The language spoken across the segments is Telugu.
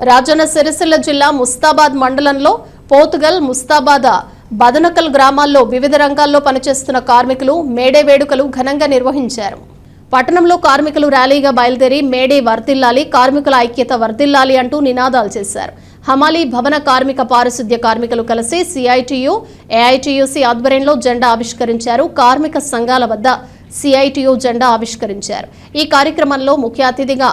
రాజన్న సిరిసిల్ల జిల్లా ముస్తాబాద్ మండలంలో పోతుగల్, ముస్తాబాద్, బదనకల్ గ్రామాల్లో వివిధ రంగాల్లో పనిచేస్తున్న కార్మికులు మేడే వేడుకలు ఘనంగా నిర్వహించారు. పట్టణంలో కార్మికులు ర్యాలీగా బయలుదేరి మేడే వర్ధిల్లాలి, కార్మికుల ఐక్యత వర్ధిల్లాలి అంటూ నినాదాలు చేశారు. హమాలీ భవన కార్మిక పారిశుద్ధ్య కార్మికులు కలిసి సిఐటియు, ఏఐటియుసి ఆధ్వర్యంలో జెండా ఆవిష్కరించారు. కార్మిక సంఘాల వద్ద సిఐటియు జెండా ఆవిష్కరించారు. ఈ కార్యక్రమంలో ముఖ్య అతిథిగా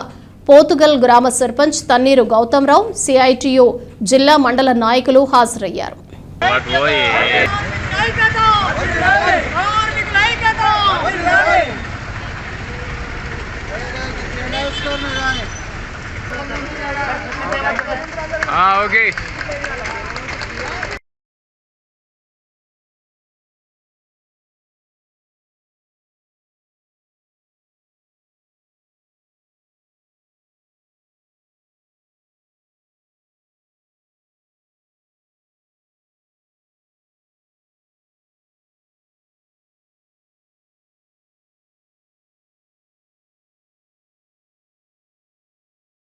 పోతుగల్ గ్రామ సర్పంచ్ తన్నీరు గౌతమ్రావు, సిఐటియు జిల్లా మండల నాయకులు హాజరయ్యారు.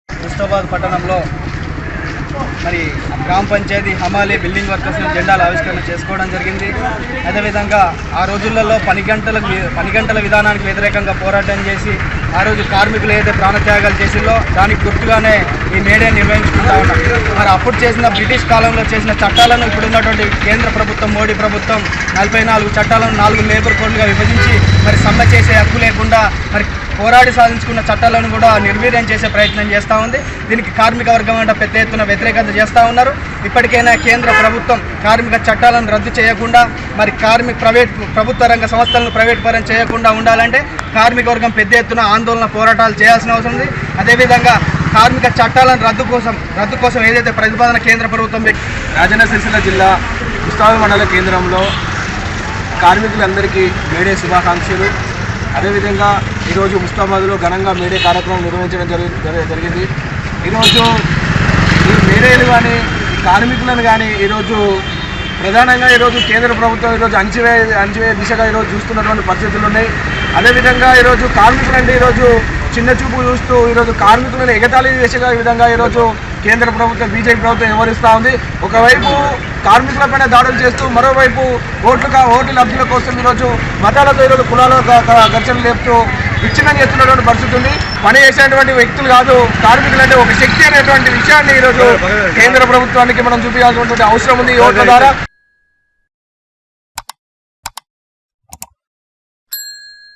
ముస్తాబాద్ పట్టణంలో మరి గ్రామ పంచాయతీ హమాలీ బిల్డింగ్ వర్కర్స్ జెండాలు ఆవిష్కరణ చేసుకోవడం జరిగింది. అదేవిధంగా ఆ రోజులలో పని గంటల విధానానికి వ్యతిరేకంగా పోరాటం చేసి ఆ రోజు కార్మికులు ఏదైతే ప్రాణత్యాగాలు చేసిందో దానికి గుర్తుగానే ఈ మేడే నిర్వహించుకుంటా ఉన్నాం. మరి అప్పుడు చేసిన బ్రిటిష్ కాలంలో చేసిన చట్టాలను ఇప్పుడున్నటువంటి కేంద్ర ప్రభుత్వం, మోడీ ప్రభుత్వం 44 చట్టాలను 4 లేబర్ కోడ్లుగా విభజించి మరి సమ్మె చేసే హక్కు లేకుండా మరి పోరాడి సాధించుకున్న చట్టాలను కూడా నిర్వీర్యం చేసే ప్రయత్నం చేస్తూ ఉంది. దీనికి కార్మిక వర్గం అంటే పెద్ద ఎత్తున వ్యతిరేకత చేస్తూ ఉన్నారు. ఇప్పటికైనా కేంద్ర ప్రభుత్వం కార్మిక చట్టాలను రద్దు చేయకుండా మరి ప్రభుత్వ రంగ సంస్థలను ప్రైవేట్ పరం చేయకుండా ఉండాలంటే కార్మిక వర్గం పెద్ద ఎత్తున ఆందోళన పోరాటాలు చేయాల్సిన అవసరం ఉంది. అదేవిధంగా కార్మిక చట్టాలను రద్దు కోసం ఏదైతే ప్రతిపాదన కేంద్ర ప్రభుత్వం రాజన్న సిరిసిల్ల జిల్లా ముస్తాబాద్ మండల కేంద్రంలో కార్మికులందరికీ మేడే శుభాకాంక్షలు. అదేవిధంగా ఈరోజు ముస్తాబాద్లో ఘనంగా మేడే కార్యక్రమం నిర్వహించడం జరిగింది. ఈరోజు ఈ మేడేలు కానీ కార్మికులను కానీ ఈరోజు ప్రధానంగా ఈరోజు కేంద్ర ప్రభుత్వం ఈరోజు అణచివే దిశగా ఈరోజు చూస్తున్నటువంటి పరిస్థితులు ఉన్నాయి. అదేవిధంగా ఈరోజు కార్మికులంటే ఈరోజు చిన్న చూపు చూస్తూ ఈరోజు కార్మికులను ఎగతాళి చేసే విధంగా ఈరోజు కేంద్ర ప్రభుత్వం, బీజేపీ ప్రభుత్వం వ్యవహరిస్తూ ఉంది. ఒకవైపు కార్మికులపైన దాడులు చేస్తూ మరోవైపు ఓట్ల లబ్ధుల కోసం ఈరోజు మతాలతో ఈరోజు కులాల ఘర్షణలు లేపుతూ విచ్ఛిన్నం చేస్తున్నటువంటి పరిస్థితి ఉంది. పని చేసేటువంటి వ్యక్తులు కాదు, కార్మికులు అంటే ఒక శక్తి అనేటువంటి విషయాన్ని ఈరోజు కేంద్ర ప్రభుత్వానికి మనం చూపించాల్సినటువంటి అవసరం ఉంది ఈ ఓట్ల ద్వారా.